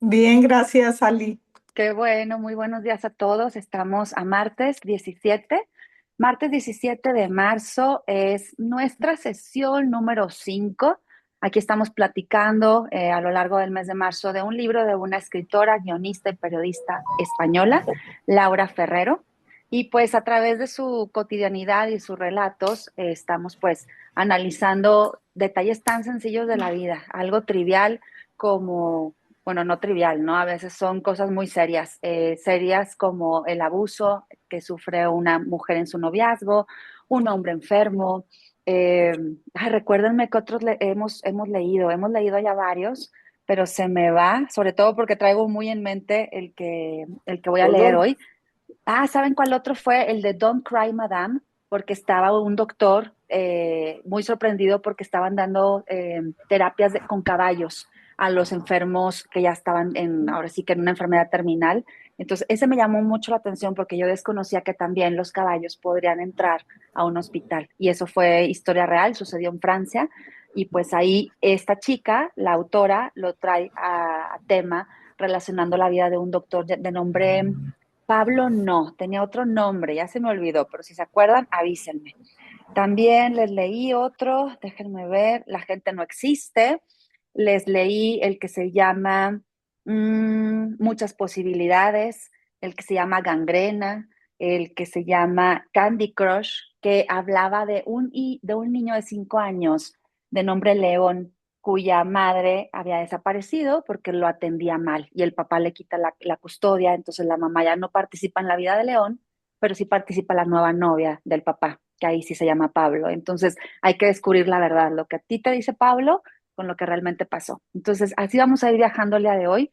Bien, gracias, Ali. Qué bueno, muy buenos días a todos. Estamos a martes 17. Martes 17 de marzo es nuestra sesión número 5. Aquí estamos platicando a lo largo del mes de marzo de un libro de una escritora, guionista y periodista española, Laura Ferrero. Y pues a través de su cotidianidad y sus relatos estamos pues analizando detalles tan sencillos de la vida, algo trivial como bueno, no trivial, ¿no? A veces son cosas muy serias, serias como el abuso que sufre una mujer en su noviazgo, un hombre enfermo. eh, Recuérdenme que otros hemos leído ya varios, pero se me va, sobre todo porque traigo muy en mente el que voy a leer Todo. hoy. ¿Saben cuál otro fue? El de Don't Cry, Madame, porque estaba un doctor muy sorprendido porque estaban dando terapias con caballos a los enfermos que ya estaban ahora sí que en una enfermedad terminal. Entonces, ese me llamó mucho la atención porque yo desconocía que también los caballos podrían entrar a un hospital. Y eso fue historia real, sucedió en Francia. Y pues ahí esta chica, la autora, lo trae a tema relacionando la vida de un doctor de nombre Pablo no, tenía otro nombre, ya se me olvidó, pero si se acuerdan, avísenme. También les leí otro, déjenme ver, La gente no existe. Les leí el que se llama Muchas posibilidades, el que se llama Gangrena, el que se llama Candy Crush, que hablaba de un niño de 5 años de nombre León, cuya madre había desaparecido porque lo atendía mal y el papá le quita la custodia, entonces la mamá ya no participa en la vida de León, pero sí participa la nueva novia del papá, que ahí sí se llama Pablo. Entonces hay que descubrir la verdad, lo que a ti te dice Pablo con lo que realmente pasó. Entonces así vamos a ir viajando el día de hoy.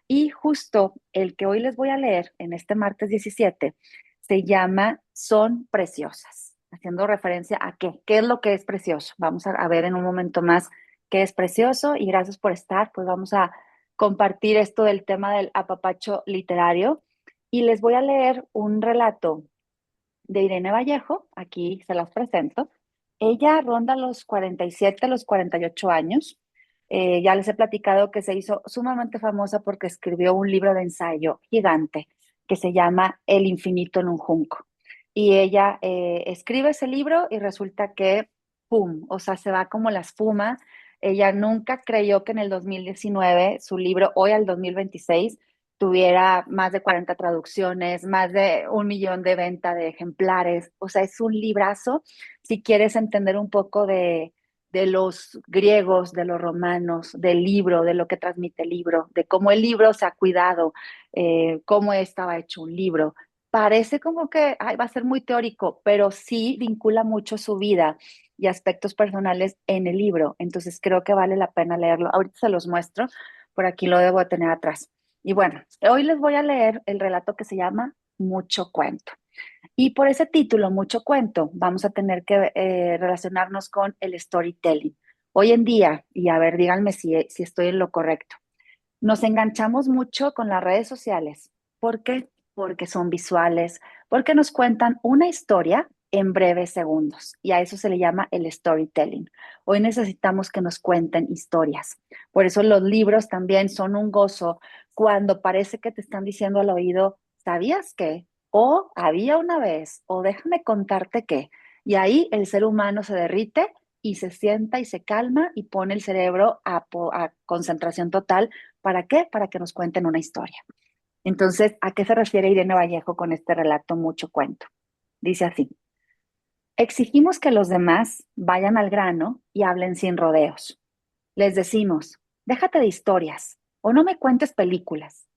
Y justo el que hoy les voy a leer en este martes 17 se llama Son preciosas, haciendo referencia a qué es lo que es precioso. Vamos a ver en un momento más qué es precioso y gracias por estar, pues vamos a compartir esto del tema del apapacho literario y les voy a leer un relato de Irene Vallejo, aquí se las presento. Ella ronda los 47, los 48 años. Ya les he platicado que se hizo sumamente famosa porque escribió un libro de ensayo gigante que se llama El infinito en un junco. Y ella escribe ese libro y resulta que, ¡pum!, o sea, se va como la espuma. Ella nunca creyó que en el 2019 su libro, hoy al 2026, tuviera más de 40 traducciones, más de 1 millón de venta de ejemplares. O sea, es un librazo si quieres entender un poco de los griegos, de los romanos, del libro, de lo que transmite el libro, de cómo el libro se ha cuidado, cómo estaba hecho un libro. Parece como que ay, va a ser muy teórico, pero sí vincula mucho su vida y aspectos personales en el libro. Entonces creo que vale la pena leerlo. Ahorita se los muestro, por aquí lo debo de tener atrás. Y bueno, hoy les voy a leer el relato que se llama Mucho Cuento. Y por ese título, Mucho Cuento, vamos a tener que relacionarnos con el storytelling. Hoy en día, y a ver, díganme si estoy en lo correcto, nos enganchamos mucho con las redes sociales. ¿Por qué? Porque son visuales, porque nos cuentan una historia en breves segundos y a eso se le llama el storytelling. Hoy necesitamos que nos cuenten historias. Por eso los libros también son un gozo cuando parece que te están diciendo al oído, ¿sabías qué? O había una vez, o déjame contarte qué. Y ahí el ser humano se derrite y se sienta y se calma y pone el cerebro a concentración total. ¿Para qué? Para que nos cuenten una historia. Entonces, ¿a qué se refiere Irene Vallejo con este relato Mucho Cuento? Dice así, exigimos que los demás vayan al grano y hablen sin rodeos. Les decimos, déjate de historias o no me cuentes películas.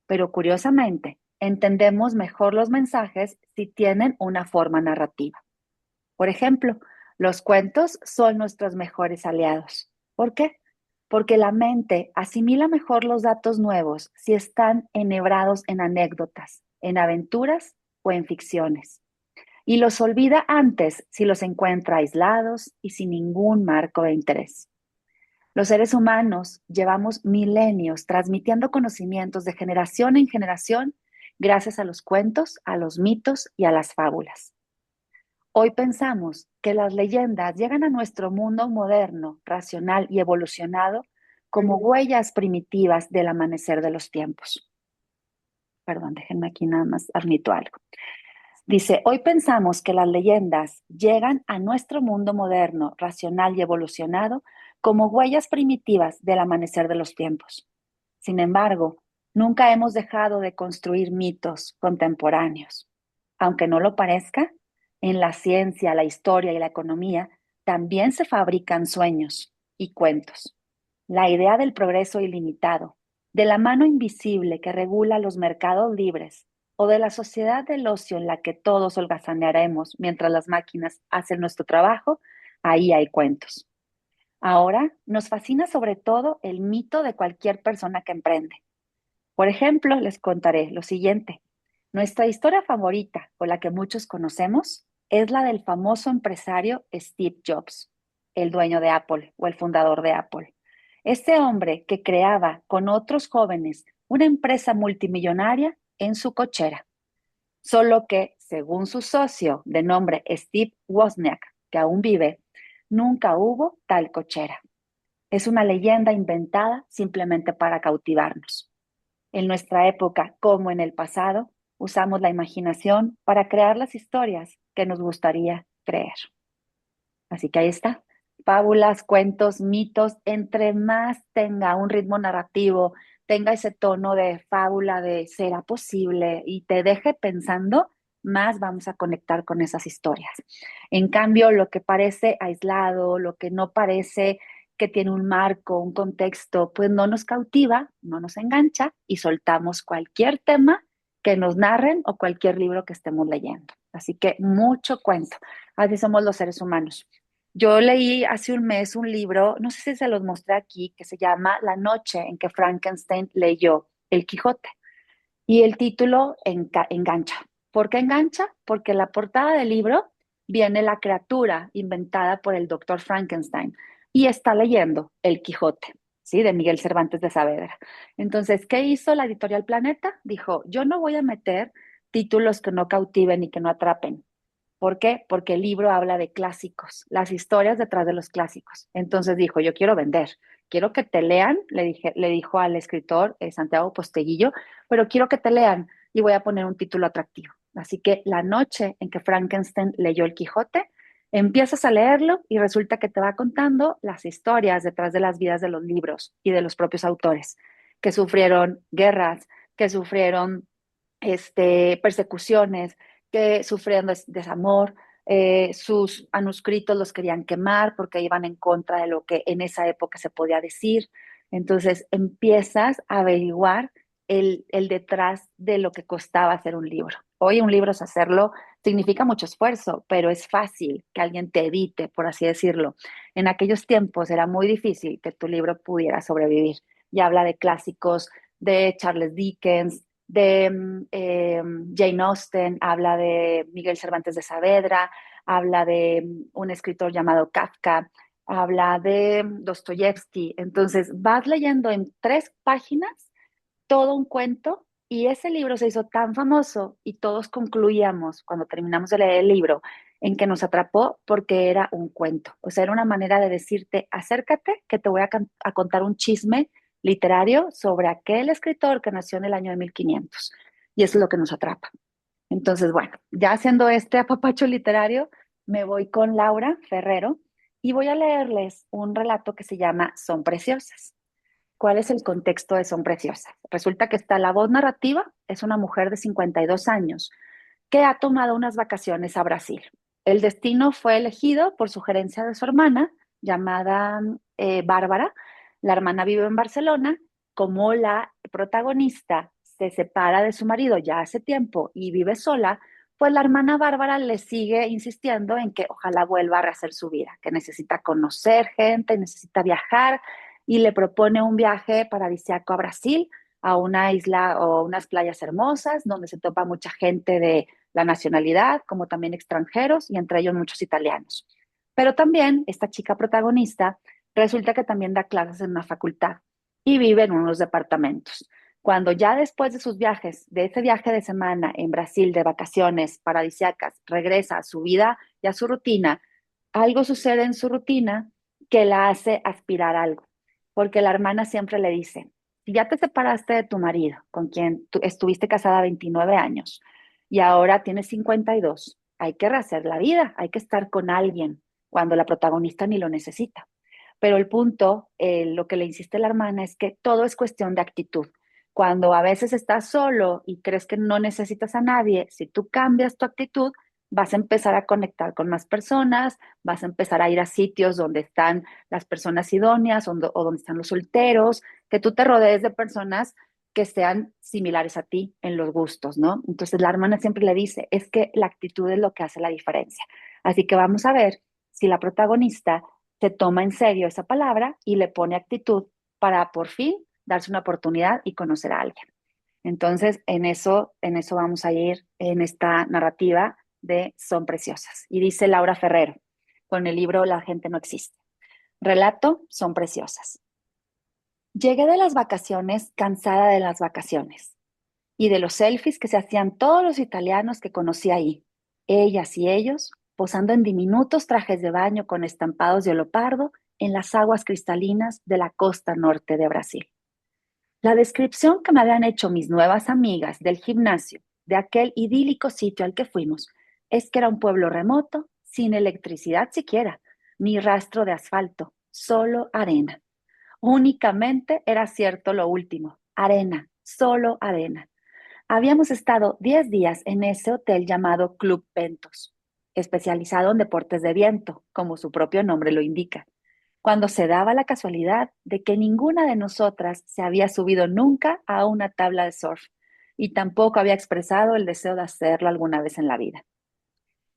Pero curiosamente, entendemos mejor los mensajes si tienen una forma narrativa. Por ejemplo, los cuentos son nuestros mejores aliados. ¿Por qué? Porque la mente asimila mejor los datos nuevos si están enhebrados en anécdotas, en aventuras o en ficciones. Y los olvida antes si los encuentra aislados y sin ningún marco de interés. Los seres humanos llevamos milenios transmitiendo conocimientos de generación en generación gracias a los cuentos, a los mitos y a las fábulas. Hoy pensamos que las leyendas llegan a nuestro mundo moderno, racional y evolucionado como huellas primitivas del amanecer de los tiempos. Perdón, déjenme aquí nada más admito algo. Dice, hoy pensamos que las leyendas llegan a nuestro mundo moderno, racional y evolucionado como huellas primitivas del amanecer de los tiempos. Sin embargo, nunca hemos dejado de construir mitos contemporáneos. Aunque no lo parezca, en la ciencia, la historia y la economía también se fabrican sueños y cuentos. La idea del progreso ilimitado, de la mano invisible que regula los mercados libres o de la sociedad del ocio en la que todos holgazanearemos mientras las máquinas hacen nuestro trabajo, ahí hay cuentos. Ahora nos fascina sobre todo el mito de cualquier persona que emprende. Por ejemplo, les contaré lo siguiente. Nuestra historia favorita, o la que muchos conocemos, es la del famoso empresario Steve Jobs, el dueño de Apple o el fundador de Apple. Este hombre que creaba con otros jóvenes una empresa multimillonaria en su cochera. Solo que, según su socio de nombre Steve Wozniak, que aún vive, nunca hubo tal cochera. Es una leyenda inventada simplemente para cautivarnos. En nuestra época, como en el pasado, usamos la imaginación para crear las historias que nos gustaría creer. Así que ahí está. Fábulas, cuentos, mitos, entre más tenga un ritmo narrativo, tenga ese tono de fábula, de será posible y te deje pensando, más vamos a conectar con esas historias. En cambio, lo que parece aislado, lo que no parece que tiene un marco, un contexto, pues no nos cautiva, no nos engancha y soltamos cualquier tema que nos narren o cualquier libro que estemos leyendo. Así que mucho cuento. Así somos los seres humanos. Yo leí hace un mes un libro, no sé si se los mostré aquí, que se llama La noche en que Frankenstein leyó El Quijote. Y el título engancha. ¿Por qué engancha? Porque en la portada del libro viene la criatura inventada por el doctor Frankenstein y está leyendo El Quijote, ¿sí? De Miguel Cervantes de Saavedra. Entonces, ¿qué hizo la editorial Planeta? Dijo, yo no voy a meter títulos que no cautiven y que no atrapen. ¿Por qué? Porque el libro habla de clásicos, las historias detrás de los clásicos. Entonces dijo, yo quiero vender, quiero que te lean, le dijo al escritor Santiago Posteguillo, pero quiero que te lean y voy a poner un título atractivo. Así que la noche en que Frankenstein leyó El Quijote, empiezas a leerlo y resulta que te va contando las historias detrás de las vidas de los libros y de los propios autores, que sufrieron guerras, que sufrieron persecuciones, que sufrían desamor, sus manuscritos los querían quemar porque iban en contra de lo que en esa época se podía decir. Entonces empiezas a averiguar el detrás de lo que costaba hacer un libro. Hoy un libro es hacerlo significa mucho esfuerzo, pero es fácil que alguien te edite, por así decirlo. En aquellos tiempos era muy difícil que tu libro pudiera sobrevivir. Y habla de clásicos de Charles Dickens, de Jane Austen, habla de Miguel Cervantes de Saavedra, habla de un escritor llamado Kafka, habla de Dostoyevsky. Entonces vas leyendo en 3 páginas todo un cuento y ese libro se hizo tan famoso y todos concluíamos cuando terminamos de leer el libro en que nos atrapó porque era un cuento. O sea, era una manera de decirte, acércate que te voy a contar un chisme literario sobre aquel escritor que nació en el año de 1500. Y eso es lo que nos atrapa. Entonces, bueno, ya haciendo este apapacho literario, me voy con Laura Ferrero y voy a leerles un relato que se llama Son preciosas. ¿Cuál es el contexto de Son preciosas? Resulta que está la voz narrativa, es una mujer de 52 años que ha tomado unas vacaciones a Brasil. El destino fue elegido por sugerencia de su hermana, llamada Bárbara. La hermana vive en Barcelona. Como la protagonista se separa de su marido ya hace tiempo y vive sola, pues la hermana Bárbara le sigue insistiendo en que ojalá vuelva a rehacer su vida, que necesita conocer gente, necesita viajar y le propone un viaje paradisíaco a Brasil, a una isla o unas playas hermosas donde se topa mucha gente de la nacionalidad, como también extranjeros y entre ellos muchos italianos. Pero también esta chica protagonista resulta que también da clases en una facultad y vive en unos departamentos. Cuando ya después de sus viajes, de ese viaje de semana en Brasil de vacaciones paradisíacas, regresa a su vida y a su rutina, algo sucede en su rutina que la hace aspirar a algo. porque la hermana siempre le dice, si ya te separaste de tu marido, con quien tú estuviste casada 29 años, y ahora tienes 52, hay que rehacer la vida, hay que estar con alguien cuando la protagonista ni lo necesita. Pero el punto, lo que le insiste la hermana es que todo es cuestión de actitud. Cuando a veces estás solo y crees que no necesitas a nadie, si tú cambias tu actitud, vas a empezar a conectar con más personas, vas a empezar a ir a sitios donde están las personas idóneas o donde están los solteros, que tú te rodees de personas que sean similares a ti en los gustos, ¿no? Entonces la hermana siempre le dice, es que la actitud es lo que hace la diferencia. Así que vamos a ver si la protagonista se toma en serio esa palabra y le pone actitud para por fin darse una oportunidad y conocer a alguien. Entonces, en eso vamos a ir en esta narrativa de Son Preciosas. Y dice Laura Ferrero, con el libro La gente no existe. Relato, Son Preciosas. Llegué de las vacaciones cansada de las vacaciones y de los selfies que se hacían todos los italianos que conocí ahí, ellas y ellos posando en diminutos trajes de baño con estampados de leopardo en las aguas cristalinas de la costa norte de Brasil. La descripción que me habían hecho mis nuevas amigas del gimnasio, de aquel idílico sitio al que fuimos, es que era un pueblo remoto, sin electricidad siquiera, ni rastro de asfalto, solo arena. Únicamente era cierto lo último, arena, solo arena. Habíamos estado 10 días en ese hotel llamado Club Ventos, especializado en deportes de viento, como su propio nombre lo indica, cuando se daba la casualidad de que ninguna de nosotras se había subido nunca a una tabla de surf y tampoco había expresado el deseo de hacerlo alguna vez en la vida.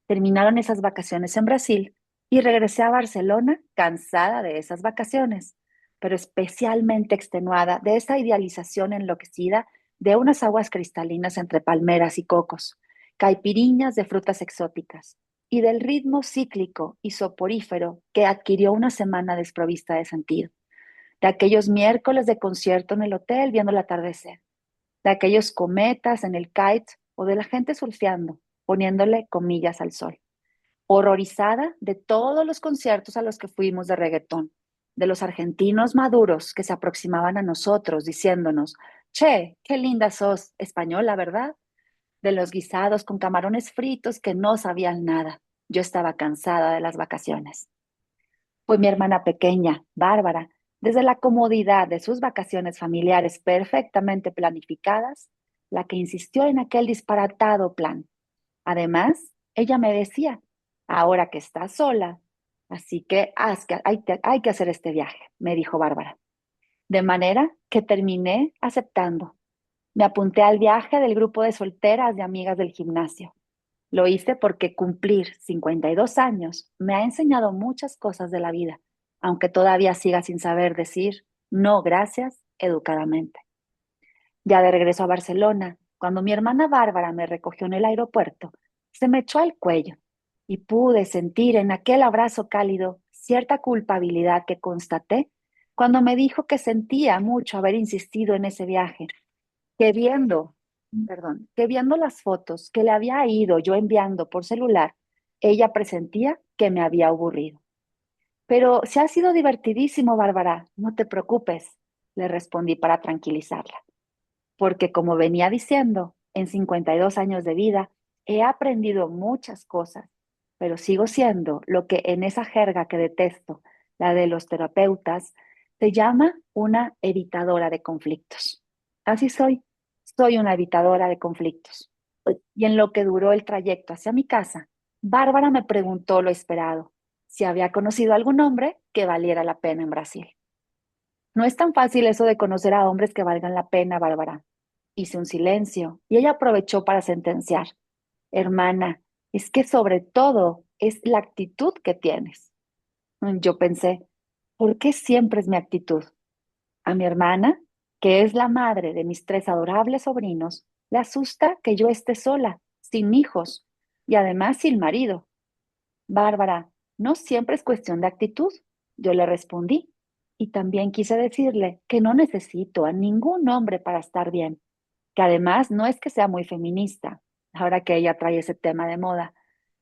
Terminaron esas vacaciones en Brasil y regresé a Barcelona cansada de esas vacaciones, pero especialmente extenuada de esa idealización enloquecida de unas aguas cristalinas entre palmeras y cocos, caipiriñas de frutas exóticas y del ritmo cíclico y soporífero que adquirió una semana desprovista de sentido, de aquellos miércoles de concierto en el hotel viendo el atardecer, de aquellos cometas en el kite o de la gente surfeando, poniéndole comillas al sol, horrorizada de todos los conciertos a los que fuimos de reggaetón, de los argentinos maduros que se aproximaban a nosotros diciéndonos, che, qué linda sos, española, ¿verdad? De los guisados con camarones fritos que no sabían nada. Yo estaba cansada de las vacaciones. Fue mi hermana pequeña, Bárbara, desde la comodidad de sus vacaciones familiares perfectamente planificadas, la que insistió en aquel disparatado plan. Además, ella me decía, ahora que estás sola, así que hay que hacer este viaje, me dijo Bárbara. De manera que terminé aceptando. Me apunté al viaje del grupo de solteras de amigas del gimnasio. Lo hice porque cumplir 52 años me ha enseñado muchas cosas de la vida, aunque todavía siga sin saber decir no gracias educadamente. Ya de regreso a Barcelona, cuando mi hermana Bárbara me recogió en el aeropuerto, se me echó al cuello y pude sentir en aquel abrazo cálido cierta culpabilidad que constaté cuando me dijo que sentía mucho haber insistido en ese viaje, que viendo, que viendo las fotos que le había ido yo enviando por celular, ella presentía que me había aburrido. Pero se ha sido divertidísimo, Bárbara, no te preocupes, le respondí para tranquilizarla porque como venía diciendo, en 52 años de vida he aprendido muchas cosas, pero sigo siendo lo que en esa jerga que detesto, la de los terapeutas, se llama una evitadora de conflictos. Así soy una evitadora de conflictos. Y en lo que duró el trayecto hacia mi casa, Bárbara me preguntó lo esperado, si había conocido algún hombre que valiera la pena en Brasil. No es tan fácil eso de conocer a hombres que valgan la pena, Bárbara. Hice un silencio y ella aprovechó para sentenciar. Hermana, es que sobre todo es la actitud que tienes. Yo pensé, ¿por qué siempre es mi actitud? A mi hermana, que es la madre de mis tres adorables sobrinos, le asusta que yo esté sola, sin hijos y además sin marido. Bárbara, no siempre es cuestión de actitud, yo le respondí. Y también quise decirle que no necesito a ningún hombre para estar bien, que además no es que sea muy feminista, ahora que ella trae ese tema de moda.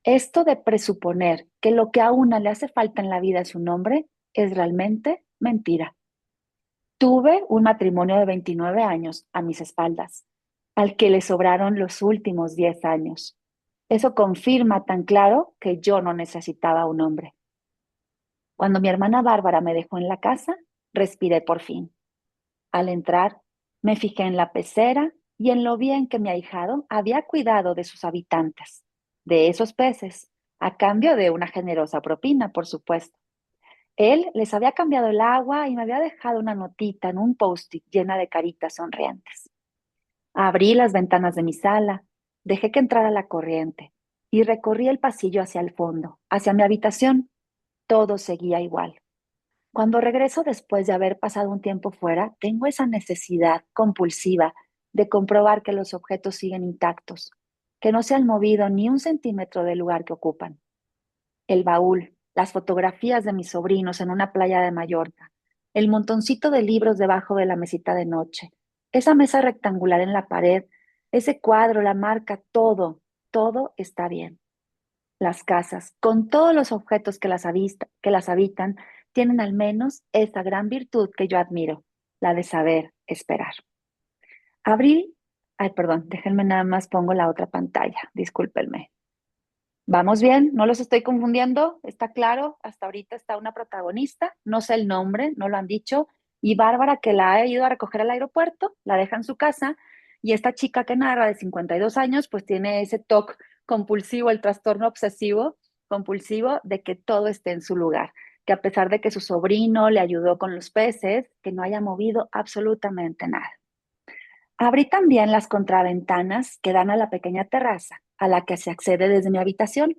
Esto de presuponer que lo que a una le hace falta en la vida es un hombre es realmente mentira. Tuve un matrimonio de 29 años a mis espaldas, al que le sobraron los últimos 10 años. Eso confirma tan claro que yo no necesitaba un hombre. Cuando mi hermana Bárbara me dejó en la casa, respiré por fin. Al entrar, me fijé en la pecera y en lo bien que mi ahijado había cuidado de sus habitantes, de esos peces, a cambio de una generosa propina, por supuesto. Él les había cambiado el agua y me había dejado una notita en un post-it llena de caritas sonrientes. Abrí las ventanas de mi sala, dejé que entrara la corriente y recorrí el pasillo hacia el fondo, hacia mi habitación. Todo seguía igual. Cuando regreso después de haber pasado un tiempo fuera, tengo esa necesidad compulsiva de comprobar que los objetos siguen intactos, que no se han movido ni un centímetro del lugar que ocupan. El baúl, las fotografías de mis sobrinos en una playa de Mallorca, el montoncito de libros debajo de la mesita de noche, esa mesa rectangular en la pared, ese cuadro, la marca, todo está bien. Las casas, con todos los objetos que las habitan, tienen al menos esa gran virtud que yo admiro, la de saber esperar. Abrí, ay, perdón, déjenme nada más pongo la otra pantalla, discúlpenme. Vamos bien, no los estoy confundiendo, está claro, hasta ahorita está una protagonista, no sé el nombre, no lo han dicho, y Bárbara que la ha ido a recoger al aeropuerto, la deja en su casa, y esta chica que narra de 52 años, pues tiene ese TOC compulsivo, el trastorno obsesivo compulsivo de que todo esté en su lugar, que a pesar de que su sobrino le ayudó con los peces, que no haya movido absolutamente nada. Abrí también las contraventanas que dan a la pequeña terraza a la que se accede desde mi habitación.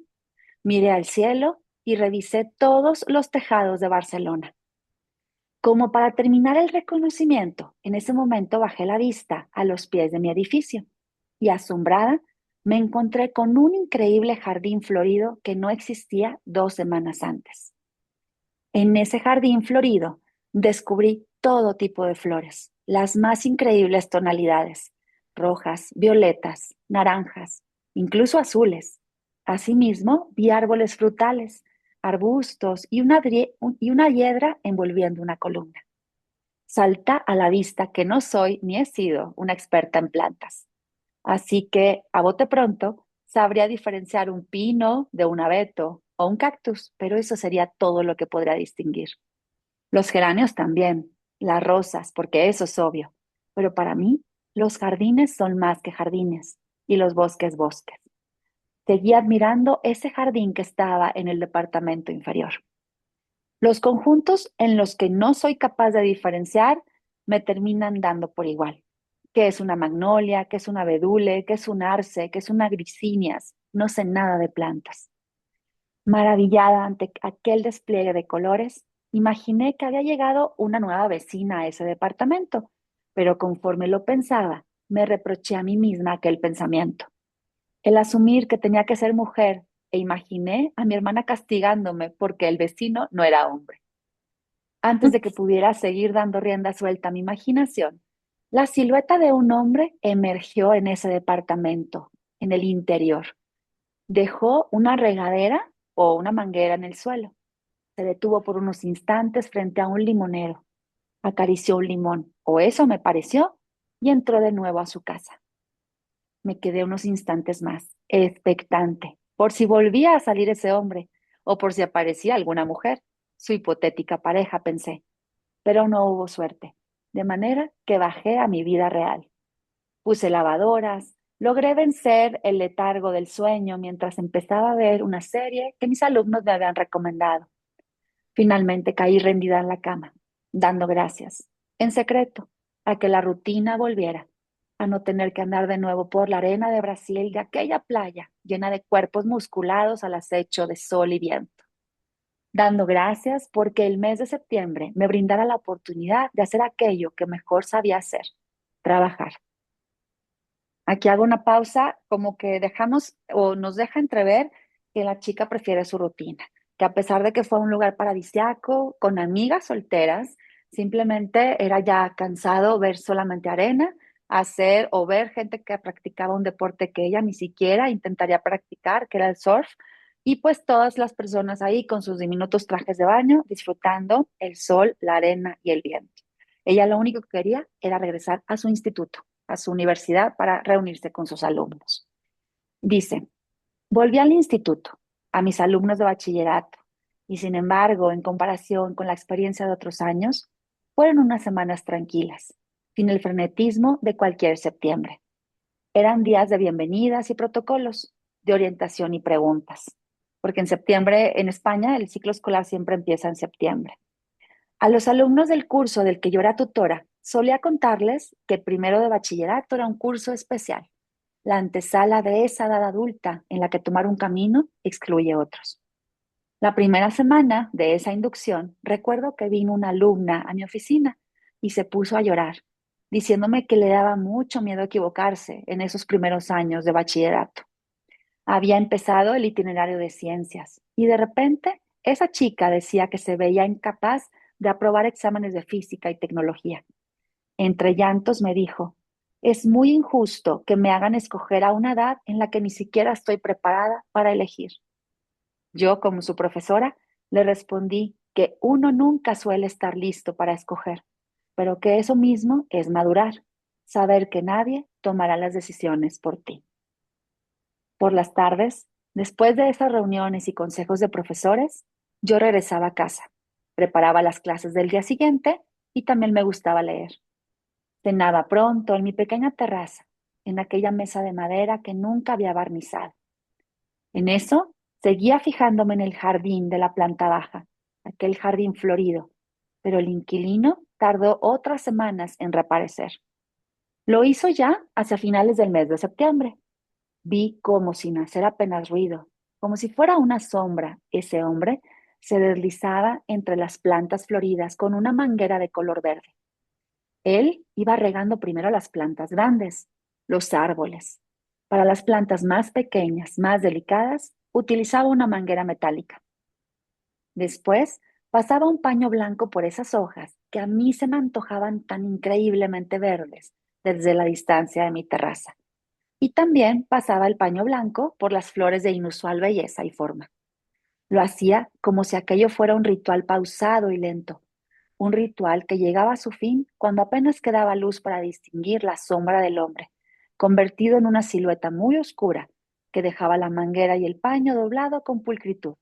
Miré al cielo y revisé todos los tejados de Barcelona. Como para terminar el reconocimiento, en ese momento bajé la vista a los pies de mi edificio y asombrada me encontré con un increíble jardín florido que no existía 2 semanas antes. En ese jardín florido descubrí todo tipo de flores, las más increíbles tonalidades, rojas, violetas, naranjas, incluso azules. Asimismo, vi árboles frutales, arbustos y una hiedra envolviendo una columna. Salta a la vista que no soy ni he sido una experta en plantas. Así que, a bote pronto, sabría diferenciar un pino de un abeto o un cactus, pero eso sería todo lo que podría distinguir. Los geranios también, las rosas, porque eso es obvio. Pero para mí, los jardines son más que jardines y los bosques bosques. Seguí admirando ese jardín que estaba en el departamento inferior. Los conjuntos en los que no soy capaz de diferenciar me terminan dando por igual. ¿Qué es una magnolia? ¿Qué es un abedule? ¿Qué es un arce? ¿Qué es una grisinias? No sé nada de plantas. Maravillada ante aquel despliegue de colores, imaginé que había llegado una nueva vecina a ese departamento, pero conforme lo pensaba, me reproché a mí misma aquel pensamiento. El asumir que tenía que ser mujer e imaginé a mi hermana castigándome porque el vecino no era hombre. Antes de que pudiera seguir dando rienda suelta a mi imaginación, la silueta de un hombre emergió en ese departamento, en el interior. Dejó una regadera o una manguera en el suelo. Se detuvo por unos instantes frente a un limonero. Acarició un limón, o eso me pareció, y entró de nuevo a su casa. Me quedé unos instantes más, expectante, por si volvía a salir ese hombre, o por si aparecía alguna mujer. Su hipotética pareja, pensé, pero no hubo suerte, de manera que bajé a mi vida real. Puse lavadoras, logré vencer el letargo del sueño mientras empezaba a ver una serie que mis alumnos me habían recomendado. Finalmente caí rendida en la cama, dando gracias, en secreto, a que la rutina volviera, a no tener que andar de nuevo por la arena de Brasil, de aquella playa llena de cuerpos musculados al acecho de sol y viento. Dando gracias porque el mes de septiembre me brindara la oportunidad de hacer aquello que mejor sabía hacer, trabajar. Aquí hago una pausa, como que dejamos o nos deja entrever que la chica prefiere su rutina, que a pesar de que fue un lugar paradisiaco, con amigas solteras, simplemente era ya cansado ver solamente arena, hacer o ver gente que practicaba un deporte que ella ni siquiera intentaría practicar, que era el surf, y pues todas las personas ahí con sus diminutos trajes de baño, disfrutando el sol, la arena y el viento. Ella lo único que quería era regresar a su instituto, a su universidad, para reunirse con sus alumnos. Dice, volví al instituto, a mis alumnos de bachillerato, y sin embargo, en comparación con la experiencia de otros años, fueron unas semanas tranquilas, sin el frenetismo de cualquier septiembre. Eran días de bienvenidas y protocolos, de orientación y preguntas, porque en septiembre en España el ciclo escolar siempre empieza en septiembre. A los alumnos del curso del que yo era tutora, solía contarles que primero de bachillerato era un curso especial, la antesala de esa edad adulta en la que tomar un camino excluye otros. La primera semana de esa inducción, recuerdo que vino una alumna a mi oficina y se puso a llorar, diciéndome que le daba mucho miedo equivocarse en esos primeros años de bachillerato. Había empezado el itinerario de ciencias y de repente esa chica decía que se veía incapaz de aprobar exámenes de física y tecnología. Entre llantos me dijo, es muy injusto que me hagan escoger a una edad en la que ni siquiera estoy preparada para elegir. Yo, como su profesora, le respondí que uno nunca suele estar listo para escoger, pero que eso mismo es madurar, saber que nadie tomará las decisiones por ti. Por las tardes, después de esas reuniones y consejos de profesores, yo regresaba a casa, preparaba las clases del día siguiente y también me gustaba leer. Cenaba pronto en mi pequeña terraza, en aquella mesa de madera que nunca había barnizado. En eso, seguía fijándome en el jardín de la planta baja, aquel jardín florido, pero el inquilino tardó otras semanas en reaparecer. Lo hizo ya hacia finales del mes de septiembre. Vi como sin hacer apenas ruido, como si fuera una sombra, ese hombre se deslizaba entre las plantas floridas con una manguera de color verde. Él iba regando primero las plantas grandes, los árboles. Para las plantas más pequeñas, más delicadas, utilizaba una manguera metálica. Después pasaba un paño blanco por esas hojas que a mí se me antojaban tan increíblemente verdes desde la distancia de mi terraza. Y también pasaba el paño blanco por las flores de inusual belleza y forma. Lo hacía como si aquello fuera un ritual pausado y lento, un ritual que llegaba a su fin cuando apenas quedaba luz para distinguir la sombra del hombre, convertido en una silueta muy oscura que dejaba la manguera y el paño doblado con pulcritud.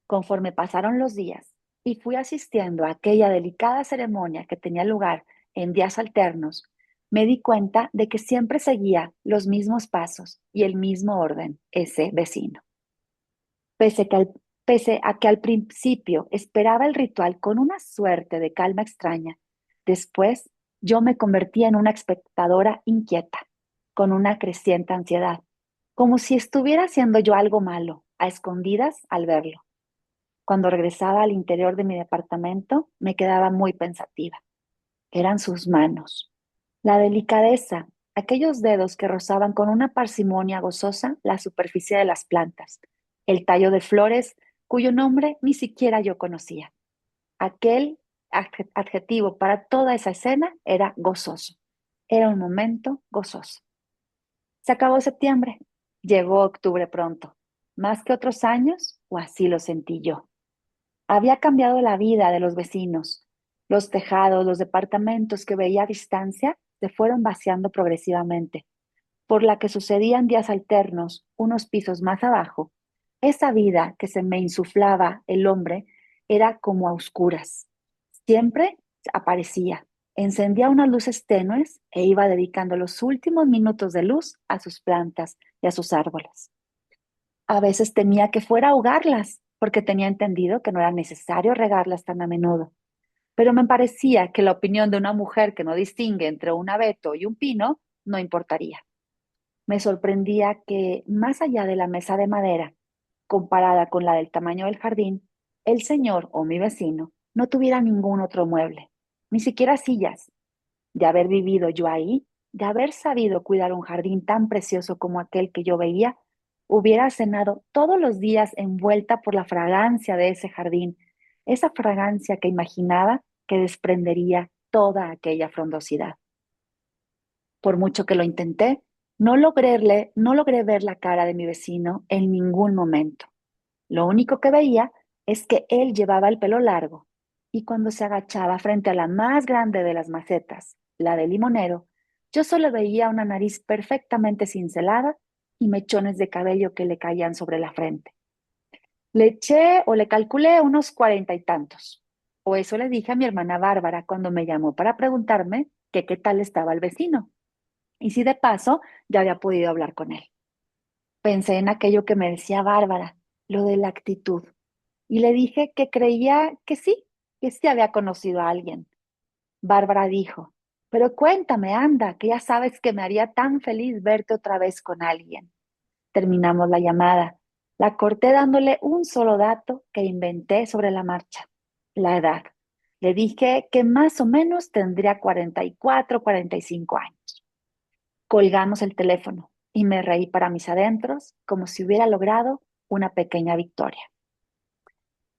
Conforme pasaron los días y fui asistiendo a aquella delicada ceremonia que tenía lugar en días alternos, me di cuenta de que siempre seguía los mismos pasos y el mismo orden ese vecino. Pese, que al- Pese a que al principio esperaba el ritual con una suerte de calma extraña, después yo me convertía en una espectadora inquieta, con una creciente ansiedad, como si estuviera haciendo yo algo malo, a escondidas al verlo. Cuando regresaba al interior de mi departamento, me quedaba muy pensativa. Eran sus manos, la delicadeza, aquellos dedos que rozaban con una parsimonia gozosa la superficie de las plantas, el tallo de flores cuyo nombre ni siquiera yo conocía. Aquel adjetivo para toda esa escena era gozoso. Era un momento gozoso. Se acabó septiembre. Llegó octubre pronto. Más que otros años, o así lo sentí yo. Había cambiado la vida de los vecinos. Los tejados, los departamentos que veía a distancia se fueron vaciando progresivamente, por la que sucedían días alternos, unos pisos más abajo. Esa vida que se me insuflaba el hombre era como a oscuras. Siempre aparecía, encendía unas luces tenues e iba dedicando los últimos minutos de luz a sus plantas y a sus árboles. A veces temía que fuera a ahogarlas, porque tenía entendido que no era necesario regarlas tan a menudo. Pero me parecía que la opinión de una mujer que no distingue entre un abeto y un pino no importaría. Me sorprendía que, más allá de la mesa de madera, comparada con la del tamaño del jardín, el señor o mi vecino no tuviera ningún otro mueble, ni siquiera sillas. De haber vivido yo ahí, de haber sabido cuidar un jardín tan precioso como aquel que yo veía, hubiera cenado todos los días envuelta por la fragancia de ese jardín, esa fragancia que imaginaba que desprendería toda aquella frondosidad. Por mucho que lo intenté, no logré ver la cara de mi vecino en ningún momento. Lo único que veía es que él llevaba el pelo largo, y cuando se agachaba frente a la más grande de las macetas, la del limonero, yo solo veía una nariz perfectamente cincelada y mechones de cabello que le caían sobre la frente. Le eché o le calculé unos 40 y tantos. O eso le dije a mi hermana Bárbara cuando me llamó para preguntarme que qué tal estaba el vecino y si de paso ya había podido hablar con él. Pensé en aquello que me decía Bárbara, lo de la actitud, y le dije que creía que sí había conocido a alguien. Bárbara dijo, pero cuéntame, anda, que ya sabes que me haría tan feliz verte otra vez con alguien. Terminamos la llamada. La corté dándole un solo dato que inventé sobre la marcha, la edad. Le dije que más o menos tendría 44, 45 años. Colgamos el teléfono y me reí para mis adentros como si hubiera logrado una pequeña victoria.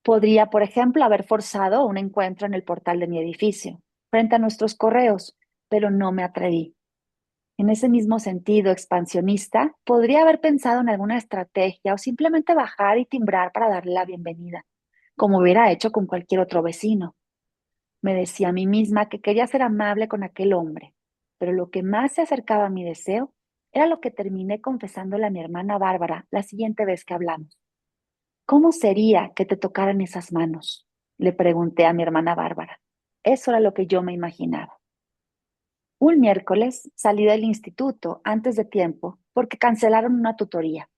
Podría, por ejemplo, haber forzado un encuentro en el portal de mi edificio, frente a nuestros correos, pero no me atreví. En ese mismo sentido expansionista, podría haber pensado en alguna estrategia o simplemente bajar y timbrar para darle la bienvenida, como hubiera hecho con cualquier otro vecino. Me decía a mí misma que quería ser amable con aquel hombre, pero lo que más se acercaba a mi deseo era lo que terminé confesándole a mi hermana Bárbara la siguiente vez que hablamos. ¿Cómo sería que te tocaran esas manos? Le pregunté a mi hermana Bárbara. Eso era lo que yo me imaginaba. Un miércoles salí del instituto antes de tiempo porque cancelaron una tutoría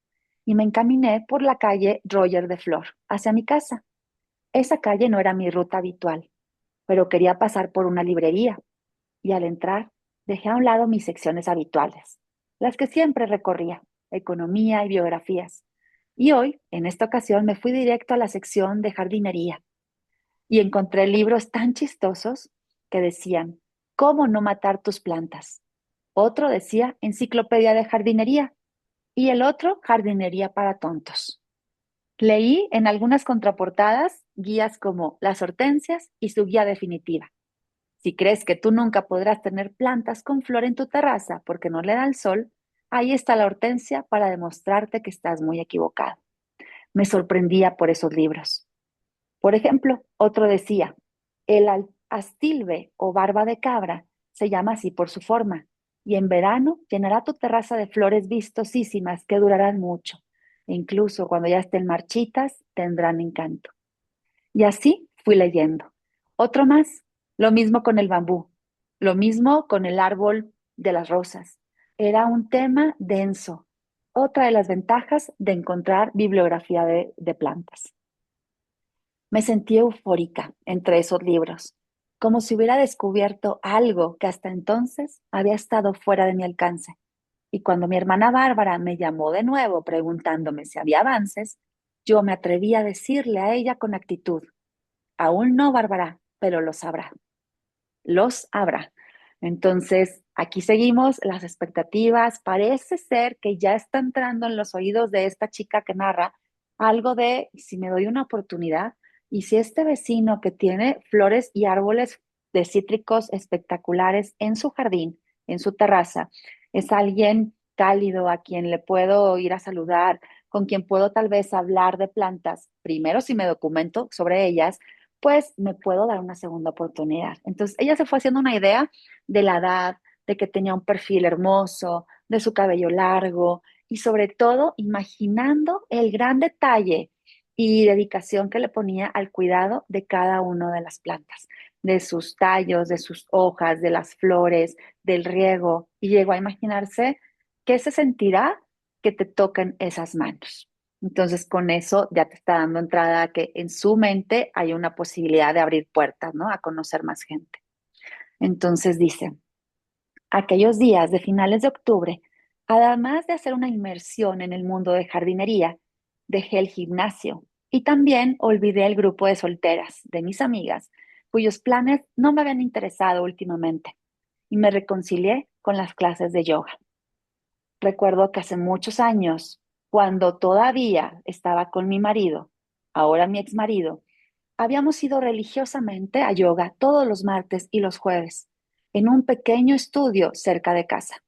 y me encaminé por la calle Roger de Flor hacia mi casa. Esa calle no era mi ruta habitual, pero quería pasar por una librería y al entrar dejé a un lado mis secciones habituales, las que siempre recorría, economía y biografías. Y hoy, en esta ocasión, me fui directo a la sección de jardinería y encontré libros tan chistosos que decían, ¿cómo no matar tus plantas? Otro decía, Enciclopedia de jardinería, y el otro, Jardinería para tontos. Leí en algunas contraportadas guías como Las hortensias y su guía definitiva. Si crees que tú nunca podrás tener plantas con flor en tu terraza porque no le da el sol, ahí está la hortensia para demostrarte que estás muy equivocado. Me sorprendía por esos libros. Por ejemplo, otro decía, astilbe o barba de cabra se llama así por su forma, y en verano llenará tu terraza de flores vistosísimas que durarán mucho, e incluso cuando ya estén marchitas tendrán encanto. Y así fui leyendo. Otro más, lo mismo con el bambú, lo mismo con el árbol de las rosas. Era un tema denso, otra de las ventajas de encontrar bibliografía de plantas. Me sentí eufórica entre esos libros, como si hubiera descubierto algo que hasta entonces había estado fuera de mi alcance. Y cuando mi hermana Bárbara me llamó de nuevo preguntándome si había avances, yo me atreví a decirle a ella con actitud, aún no, Bárbara, pero lo sabrá, los habrá. Entonces, aquí seguimos las expectativas. Parece ser que ya está entrando en los oídos de esta chica que narra algo de si me doy una oportunidad y si este vecino que tiene flores y árboles de cítricos espectaculares en su jardín, en su terraza, es alguien cálido a quien le puedo ir a saludar, con quien puedo tal vez hablar de plantas, primero si me documento sobre ellas, pues me puedo dar una segunda oportunidad. Entonces, ella se fue haciendo una idea de la edad, de que tenía un perfil hermoso, de su cabello largo y sobre todo imaginando el gran detalle y dedicación que le ponía al cuidado de cada una de las plantas, de sus tallos, de sus hojas, de las flores, del riego. Y llegó a imaginarse qué se sentirá que te toquen esas manos. Entonces, con eso ya te está dando entrada a que en su mente hay una posibilidad de abrir puertas, ¿no? A conocer más gente. Entonces dice, aquellos días de finales de octubre, además de hacer una inmersión en el mundo de jardinería, dejé el gimnasio y también olvidé el grupo de solteras de mis amigas, cuyos planes no me habían interesado últimamente, y me reconcilié con las clases de yoga. Recuerdo que hace muchos años, cuando todavía estaba con mi marido, ahora mi exmarido, habíamos ido religiosamente a yoga todos los martes y los jueves, en un pequeño estudio cerca de casa.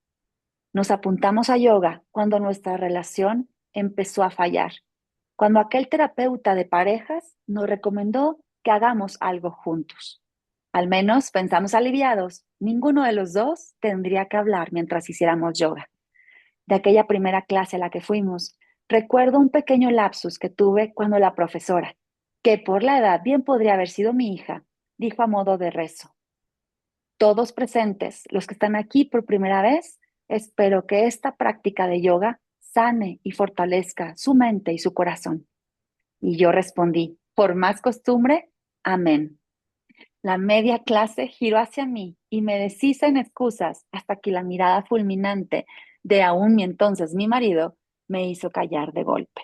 Nos apuntamos a yoga cuando nuestra relación empezó a fallar, cuando aquel terapeuta de parejas nos recomendó que hagamos algo juntos. Al menos pensamos aliviados. Ninguno de los dos tendría que hablar mientras hiciéramos yoga. De aquella primera clase a la que fuimos, recuerdo un pequeño lapsus que tuve cuando la profesora, que por la edad bien podría haber sido mi hija, dijo a modo de rezo: todos presentes, los que están aquí por primera vez, espero que esta práctica de yoga sane y fortalezca su mente y su corazón. Y yo respondí, por más costumbre, amén. La media clase giró hacia mí y me deshice en excusas hasta que la mirada fulminante de aún mi entonces mi marido me hizo callar de golpe.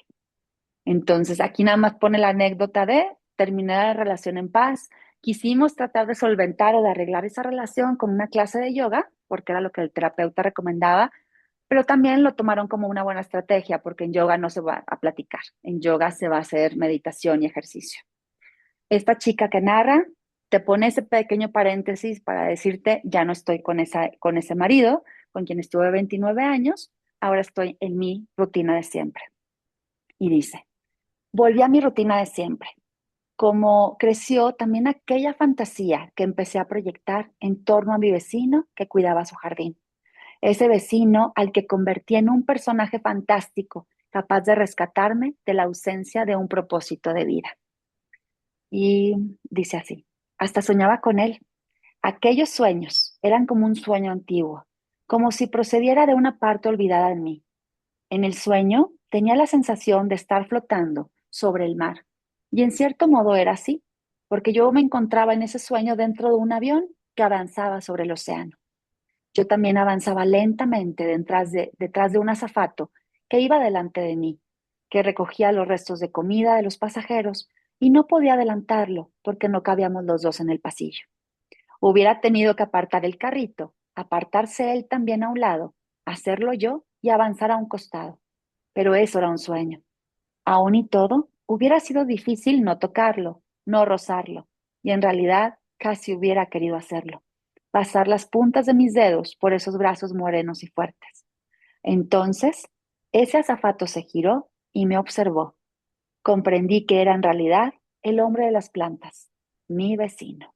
Entonces, aquí nada más pone la anécdota de terminé la relación en paz. Quisimos tratar de solventar o de arreglar esa relación con una clase de yoga, porque era lo que el terapeuta recomendaba, pero también lo tomaron como una buena estrategia, porque en yoga no se va a platicar, en yoga se va a hacer meditación y ejercicio. Esta chica que narra te pone ese pequeño paréntesis para decirte, ya no estoy con ese marido, con quien estuve 29 años, ahora estoy en mi rutina de siempre. Y dice, volví a mi rutina de siempre. Como creció también aquella fantasía que empecé a proyectar en torno a mi vecino que cuidaba su jardín. Ese vecino al que convertí en un personaje fantástico, capaz de rescatarme de la ausencia de un propósito de vida. Y dice así, hasta soñaba con él. Aquellos sueños eran como un sueño antiguo, como si procediera de una parte olvidada en mí. En el sueño tenía la sensación de estar flotando sobre el mar. Y en cierto modo era así, porque yo me encontraba en ese sueño dentro de un avión que avanzaba sobre el océano. Yo también avanzaba lentamente detrás de un azafato que iba delante de mí, que recogía los restos de comida de los pasajeros y no podía adelantarlo porque no cabíamos los dos en el pasillo. Hubiera tenido que apartar el carrito, apartarse él también a un lado, hacerlo yo y avanzar a un costado. Pero eso era un sueño. Aún y todo, hubiera sido difícil no tocarlo, no rozarlo, y en realidad casi hubiera querido hacerlo, pasar las puntas de mis dedos por esos brazos morenos y fuertes. Entonces, ese azafato se giró y me observó. Comprendí que era en realidad el hombre de las plantas, mi vecino.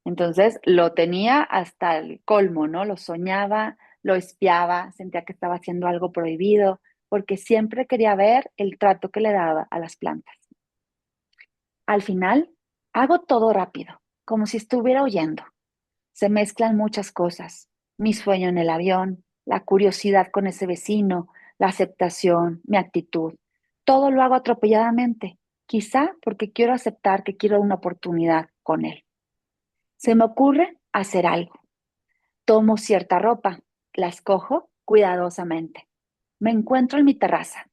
Entonces lo tenía hasta el colmo, ¿no? Lo soñaba, lo espiaba, sentía que estaba haciendo algo prohibido, porque siempre quería ver el trato que le daba a las plantas. Al final, hago todo rápido, como si estuviera huyendo. Se mezclan muchas cosas, mi sueño en el avión, la curiosidad con ese vecino, la aceptación, mi actitud. Todo lo hago atropelladamente, quizá porque quiero aceptar que quiero una oportunidad con él. Se me ocurre hacer algo. Tomo cierta ropa, la escojo cuidadosamente. Me encuentro en mi terraza.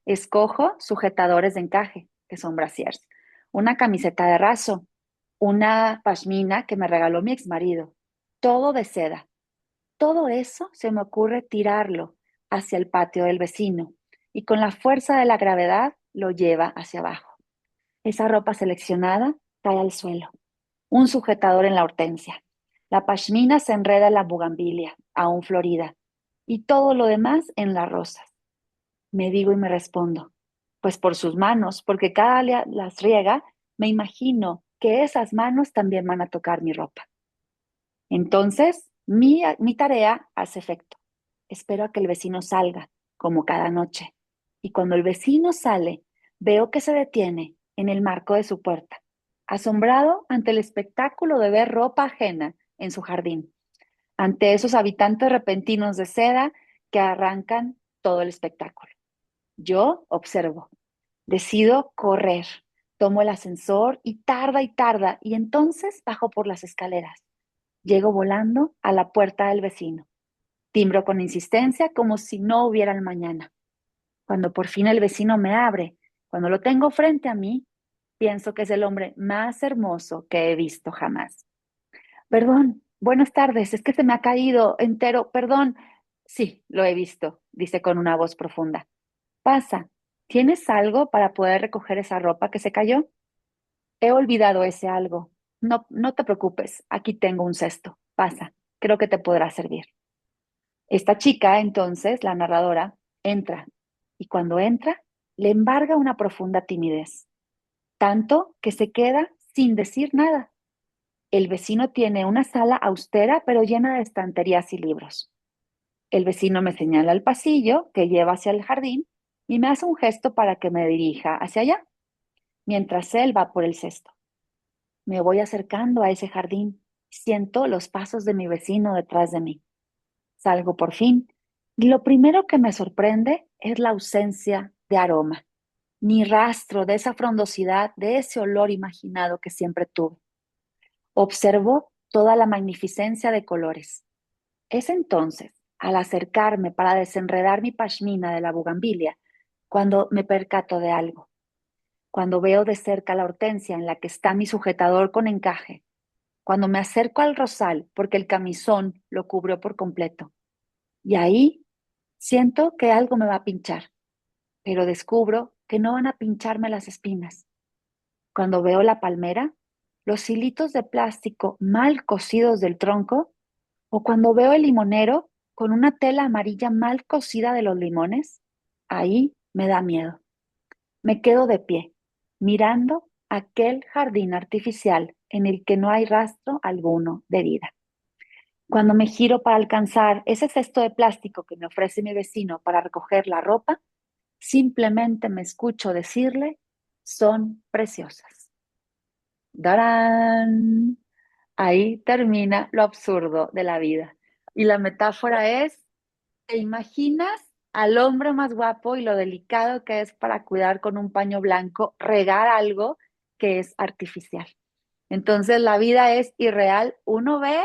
Escojo sujetadores de encaje, que son brasiers, una camiseta de raso, una pashmina que me regaló mi exmarido, todo de seda. Todo eso se me ocurre tirarlo hacia el patio del vecino y con la fuerza de la gravedad lo lleva hacia abajo. Esa ropa seleccionada cae al suelo. Un sujetador en la hortensia. La pashmina se enreda en la bugambilia, aún florida, y todo lo demás en las rosas. Me digo y me respondo, pues por sus manos, porque cada día las riega, me imagino que esas manos también van a tocar mi ropa. Entonces, mi tarea hace efecto. Espero a que el vecino salga, como cada noche. Y cuando el vecino sale, veo que se detiene en el marco de su puerta, asombrado ante el espectáculo de ver ropa ajena en su jardín, ante esos habitantes repentinos de seda que arrancan todo el espectáculo. Yo observo, decido correr, tomo el ascensor y tarda, y entonces bajo por las escaleras. Llego volando a la puerta del vecino. Timbro con insistencia como si no hubiera el mañana. Cuando por fin el vecino me abre, cuando lo tengo frente a mí, pienso que es el hombre más hermoso que he visto jamás. Perdón, buenas tardes, es que se me ha caído entero, perdón. Sí, lo he visto, dice con una voz profunda. Pasa, ¿tienes algo para poder recoger esa ropa que se cayó? He olvidado ese algo. No, no te preocupes, aquí tengo un cesto. Pasa, creo que te podrá servir. Esta chica, entonces, la narradora, entra y cuando entra, le embarga una profunda timidez, tanto que se queda sin decir nada. El vecino tiene una sala austera, pero llena de estanterías y libros. El vecino me señala el pasillo que lleva hacia el jardín y me hace un gesto para que me dirija hacia allá, mientras él va por el cesto. Me voy acercando a ese jardín. Siento los pasos de mi vecino detrás de mí. Salgo por fin y lo primero que me sorprende es la ausencia de aroma, ni rastro de esa frondosidad, de ese olor imaginado que siempre tuve. Observo toda la magnificencia de colores. Es entonces, al acercarme para desenredar mi pashmina de la bugambilia, cuando me percato de algo, cuando veo de cerca la hortensia en la que está mi sujetador con encaje, cuando me acerco al rosal porque el camisón lo cubrió por completo. Y ahí siento que algo me va a pinchar, pero descubro que no van a pincharme las espinas. Cuando veo la palmera, los hilitos de plástico mal cosidos del tronco, o cuando veo el limonero con una tela amarilla mal cosida de los limones, ahí me da miedo. Me quedo de pie, mirando aquel jardín artificial en el que no hay rastro alguno de vida. Cuando me giro para alcanzar ese cesto de plástico que me ofrece mi vecino para recoger la ropa, simplemente me escucho decirle, son preciosas. ¡Darán! Ahí termina lo absurdo de la vida. Y la metáfora es, ¿te imaginas al hombre más guapo y lo delicado que es para cuidar con un paño blanco, regar algo que es artificial? Entonces la vida es irreal. Uno ve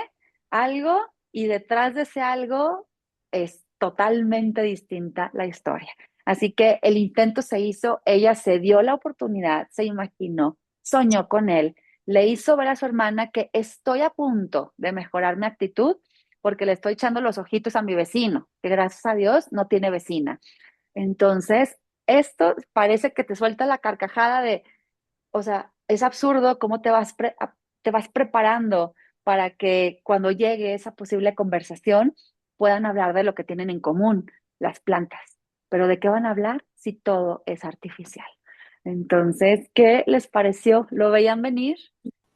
algo y detrás de ese algo es totalmente distinta la historia. Así que el intento se hizo, ella se dio la oportunidad, se imaginó, soñó con él, le hizo ver a su hermana que estoy a punto de mejorar mi actitud porque le estoy echando los ojitos a mi vecino, que gracias a Dios no tiene vecina. Entonces, esto parece que te suelta la carcajada de, o sea, es absurdo cómo te vas preparando para que cuando llegue esa posible conversación puedan hablar de lo que tienen en común, las plantas. Pero ¿de qué van a hablar si todo es artificial? Entonces, ¿qué les pareció? ¿Lo veían venir?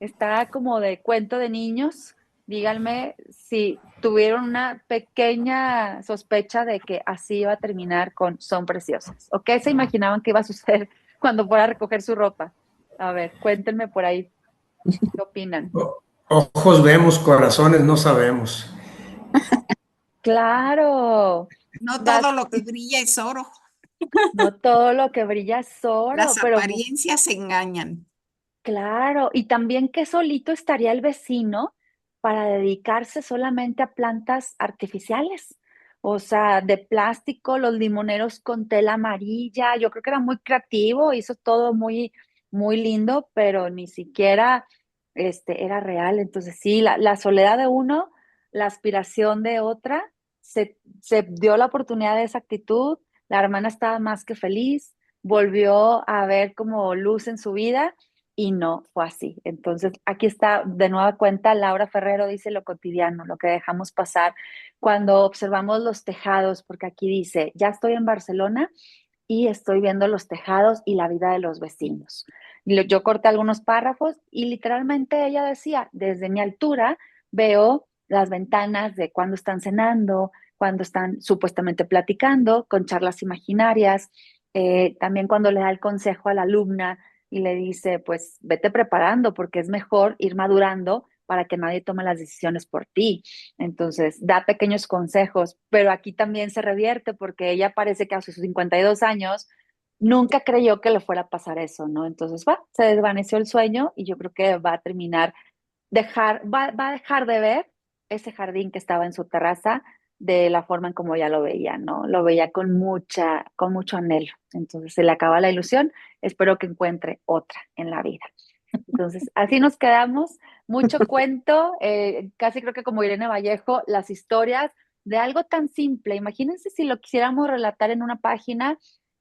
Está como de cuento de niños. Díganme si tuvieron una pequeña sospecha de que así iba a terminar con Son Preciosas. ¿O qué se imaginaban que iba a suceder cuando fuera a recoger su ropa? A ver, cuéntenme por ahí, ¿qué opinan? Ojos vemos, corazones no sabemos. Claro, No das, todo lo que brilla es oro. no todo lo que brilla es Las oro, pero apariencias engañan. claro, y también que solito estaría el vecino para dedicarse solamente a plantas artificiales, o sea, de plástico, los limoneros con tela amarilla, yo creo que era muy creativo, hizo todo muy, muy lindo, pero ni siquiera era real. Entonces sí, la soledad de uno, la aspiración de otra, se dio la oportunidad de esa actitud, la hermana estaba más que feliz, volvió a ver como luz en su vida y no fue así. Entonces, aquí está de nueva cuenta, Laura Ferrero dice lo cotidiano, lo que dejamos pasar cuando observamos los tejados, porque aquí dice, ya estoy en Barcelona y estoy viendo los tejados y la vida de los vecinos. Yo corté algunos párrafos y literalmente ella decía, desde mi altura veo las ventanas de cuando están cenando, cuando están supuestamente platicando, con charlas imaginarias, también cuando le da el consejo a la alumna y le dice, pues vete preparando porque es mejor ir madurando para que nadie tome las decisiones por ti. Entonces, da pequeños consejos, pero aquí también se revierte porque ella parece que a sus 52 años nunca creyó que le fuera a pasar eso, ¿no? Entonces, se desvaneció el sueño y yo creo que va a terminar, va a dejar de ver ese jardín que estaba en su terraza de la forma en como ya lo veía, ¿no? Lo veía con mucho anhelo. Entonces se le acaba la ilusión. Espero que encuentre otra en la vida. Entonces, así nos quedamos. Mucho cuento, casi creo que como Irene Vallejo, las historias de algo tan simple. Imagínense si lo quisiéramos relatar en una página.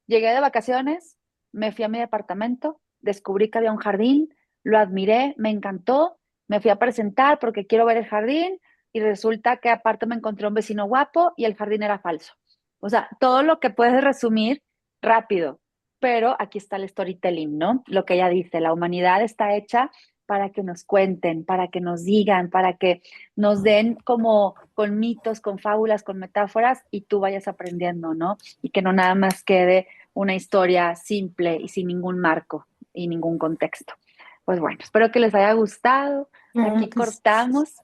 Llegué de vacaciones, me fui a mi departamento, descubrí que había un jardín, lo admiré, me encantó, me fui a presentar porque quiero ver el jardín y resulta que aparte me encontré un vecino guapo y el jardín era falso. O sea, todo lo que puedes resumir rápido, pero aquí está el storytelling, ¿no? Lo que ella dice, la humanidad está hecha para que nos cuenten, para que nos digan, para que nos den como con mitos, con fábulas, con metáforas y tú vayas aprendiendo, ¿no? Y que no nada más quede una historia simple y sin ningún marco y ningún contexto. Pues bueno, espero que les haya gustado. Claro Aquí que sí. cortamos.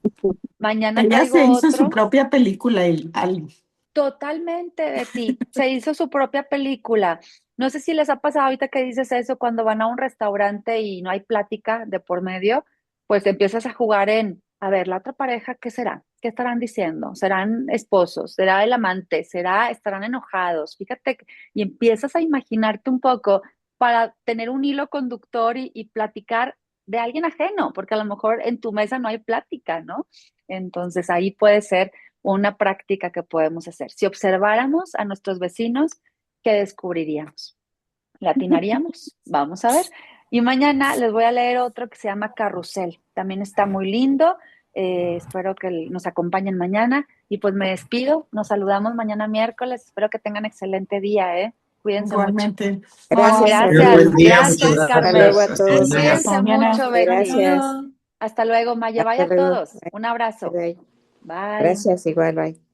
Mañana Ella se traigo hizo su otro. propia película, Ali. Totalmente, Betty. Se hizo su propia película. No sé si les ha pasado ahorita que dices eso, cuando van a un restaurante y no hay plática de por medio, pues empiezas a jugar a ver, la otra pareja, ¿qué será? ¿Qué estarán diciendo? ¿Serán esposos? ¿Será el amante? ¿Estarán enojados? Fíjate, y empiezas a imaginarte un poco para tener un hilo conductor y platicar de alguien ajeno, porque a lo mejor en tu mesa no hay plática, ¿no? Entonces ahí puede ser una práctica que podemos hacer. Si observáramos a nuestros vecinos, ¿qué descubriríamos? ¿Latinaríamos? Vamos a ver. Y mañana les voy a leer otro que se llama Carrusel. También está muy lindo. Espero que nos acompañen mañana. Y pues me despido. Nos saludamos mañana miércoles. Espero que tengan excelente día, ¿eh? Cuídense mucho. Igualmente. Gracias. Gracias, Buen día, gracias, muchas Hasta Carmen. luego a gracias. Hasta todos. mañana. Cuídense Mañana. mucho, Betty. Gracias. Hasta luego, Maya. Hasta Vaya a luego. todos. Un abrazo. Bye. Bye. Gracias, igual, bye.